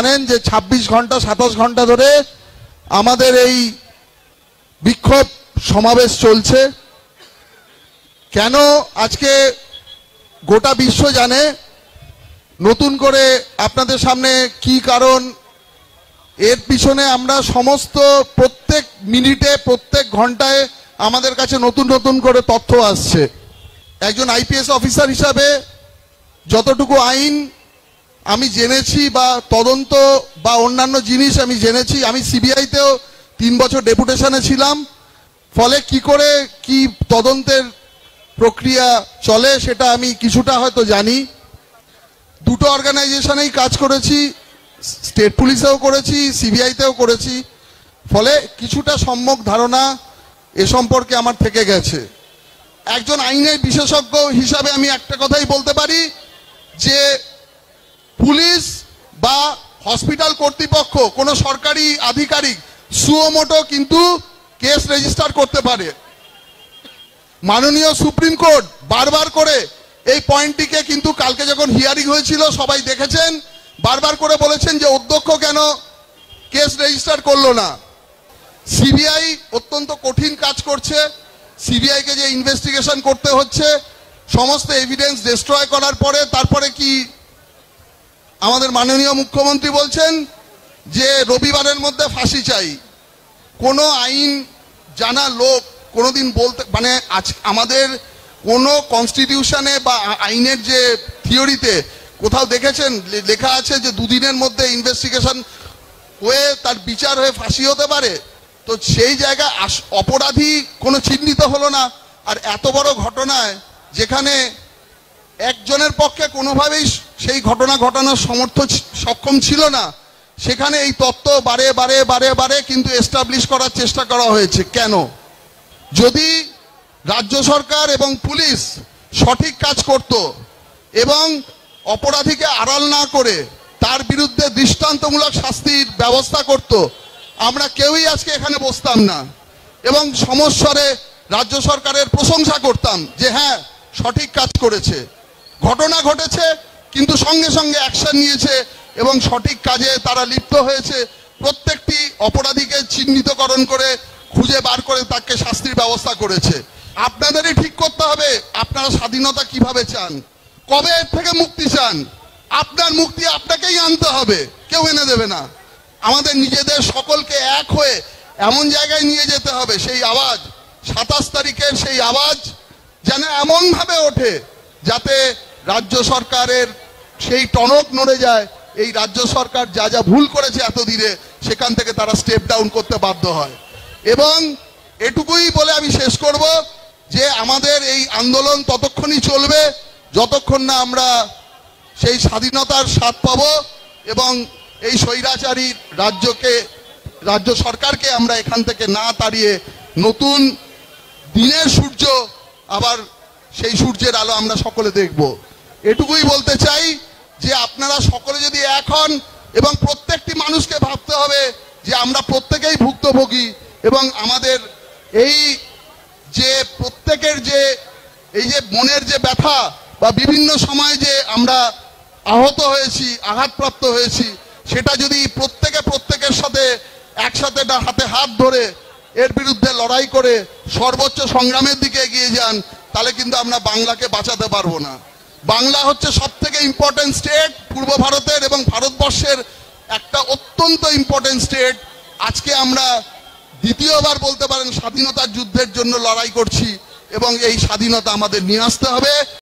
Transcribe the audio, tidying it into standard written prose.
জানেন যে 26 ঘন্টা 27 ঘন্টা ধরে আমাদের এই বিক্ষোভ সমাবেশ চলছে। কেন আজকে গোটা বিশ্ব জানে, নতুন করে আপনাদের সামনে কি কারণ, এর পিছনে আমরা সমস্ত প্রত্যেক মিনিটে প্রত্যেক ঘন্টায় আমাদের কাছে নতুন নতুন করে তথ্য আসছে। একজন আইপিএস অফিসার হিসাবে যতটুকু আইন আমি জেনেছি বা তদন্ত বা অন্যান্য জিনিস আমি জেনেছি, আমি সিবিআইতেও 3 বছর ডেপুটেশনে ছিলাম, ফলে কি করে কি তদন্তের প্রক্রিয়া চলে সেটা আমি কিছুটা হয়তো জানি। দুটো অর্গানাইজেশনেই কাজ করেছি, স্টেট পুলিশেও করেছি, সিবিআইতেও করেছি, ফলে কিছুটা সম্যক ধারণা এ সম্পর্কে আমার থেকে গেছে। একজন আইনের বিশেষজ্ঞ হিসাবে আমি একটা কথাই বলতে পারি যে পুলিশ বা হসপিটাল কর্তৃপক্ষ কোনো সরকারি আধিকারিক সুমোটো কিন্তু কেস রেজিস্টার করতে পারে। মাননীয় সুপ্রিম কোর্ট বারবার করে এই পয়েন্টটিকে কিন্তু কালকে যখন হিয়ারিং হয়েছিল সবাই দেখেছেন, বারবার করে বলেছেন যে অধ্যক্ষ কেন কেস রেজিস্টার করলো না। সিবিআই অত্যন্ত কঠিন কাজ করছে, সিবিআইকে যে ইনভেস্টিগেশন করতে হচ্ছে, সমস্ত এভিডেন্স ডিস্ট্রয় করার পরে তারপরে কি আমাদের মাননীয় মুখ্যমন্ত্রী বলছেন যে রবিবারের মধ্যে ফাঁসি চাই। কোনো আইন জানা লোক কোনোদিন বলতে মানে আজ আমাদের কোনো কনস্টিটিউশনে বা আইনের যে থিওরিতে কোথাও দেখেছেন লেখা আছে যে 2 দিনের মধ্যে ইনভেস্টিগেশন হয়ে তার বিচার হয়ে ফাঁসি হতে পারে? তো সেই জায়গায় অপরাধী কোনো চিহ্নিত হলো না। আর এত বড় ঘটনায় যেখানে একজনের পক্ষে কোনোভাবেই সেই ঘটনা ঘটানোর সক্ষম ছিল না, সেখানে এই তত্ত্ব বারে বারে বারে বারে কিন্তু এস্টাবলিশ করার চেষ্টা করা হয়েছে। কেন? যদি রাজ্য সরকার এবং পুলিশ সঠিক কাজ করত এবং অপরাধীকে আড়াল না করে তার বিরুদ্ধে দৃষ্টান্তমূলক শাস্তির ব্যবস্থা করত, আমরা কেউই আজকে এখানে বসতাম না এবং সমস্বরে রাজ্য সরকারের প্রশংসা করতাম যে হ্যাঁ সঠিক কাজ করেছে। ঘটনা ঘটেছে কিন্তু সঙ্গে সঙ্গে অ্যাকশন নিয়েছে এবং সঠিক কাজে তারা লিপ্ত হয়েছে। প্রত্যেকটি অপরাধীকে চিহ্নিতকরণ করে খুঁজে বার করে তাকে শাস্তির ব্যবস্থা করেছে। আপনাদেরই ঠিক করতে হবে আপনারা স্বাধীনতা কিভাবে চান, কবে এর থেকে মুক্তি চান। আপনার মুক্তি আপনাকেই আনতে হবে, কেউ এনে দেবে না। আমাদের নিজেদের সকলকে এক হয়ে এমন জায়গায় নিয়ে যেতে হবে, সেই আওয়াজ 27 তারিখের সেই আওয়াজ যেন এমনভাবে ওঠে যাতে রাজ্য সরকারের সেই টনক নড়ে যায়। এই রাজ্য সরকার যা যা ভুল করেছে এতদিনে সেখান থেকে তারা স্টেপ ডাউন করতে বাধ্য হয়। এবং এটুকুই বলে আমি শেষ করব যে আমাদের এই আন্দোলন ততক্ষণই চলবে যতক্ষণ না আমরা সেই স্বাধীনতার স্বাদ পাবো এবং এই স্বৈরাচারী রাজ্য সরকারকে আমরা এখান থেকে না তাড়িয়ে নতুন দিনের সূর্য, আবার সেই সূর্যের আলো আমরা সকলে দেখব। এটুকুই বলতে চাই যে আপনারা সকলে যদি এক হন এবং প্রত্যেকটি মানুষকে ভাবতে হবে যে আমরা প্রত্যেকেই ভুক্তভোগী এবং আমাদের এই যে প্রত্যেকের যে এই যে মনের যে ব্যথা বা বিভিন্ন সময় যে আমরা আহত হয়েছি, আঘাতপ্রাপ্ত হয়েছি, সেটা যদি প্রত্যেকের সাথে একসাথে হাতে হাত ধরে এর বিরুদ্ধে লড়াই করে সর্বোচ্চ সংগ্রামের দিকে এগিয়ে যান, তাহলে কিন্তু আমরা বাংলাকে বাঁচাতে পারবো না। বাংলা হচ্ছে সবথেকে ইম্পর্টেন্ট স্টেট পূর্ব ভারতের এবং ভারতবর্ষের একটা অত্যন্ত ইম্পর্টেন্ট স্টেট। আজকে আমরা দ্বিতীয়বার বলতে পারেন স্বাধীনতার যুদ্ধের জন্য লড়াই করছি এবং এই স্বাধীনতা আমাদের নিয়ে আসতে হবে।